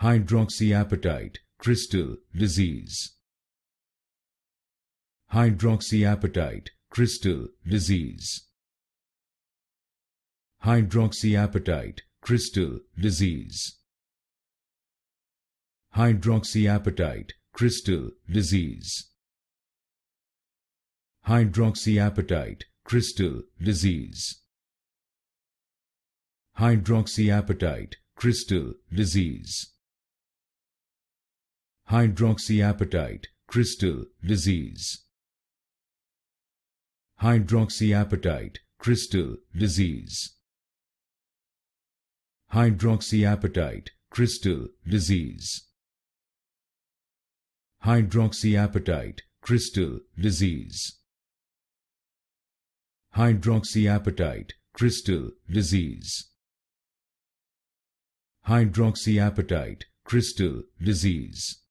Hydroxyapatite Crystal Disease. Hydroxyapatite Crystal Disease. Hydroxyapatite Crystal Disease. Hydroxyapatite Crystal Disease. Hydroxyapatite Crystal Disease. Hydroxyapatite Crystal Disease. Hydroxyapatite Crystal Disease. Hydroxyapatite Crystal Disease. Hydroxyapatite Crystal Disease. Hydroxyapatite Crystal Disease. Hydroxyapatite Crystal Disease. Hydroxyapatite Crystal Disease.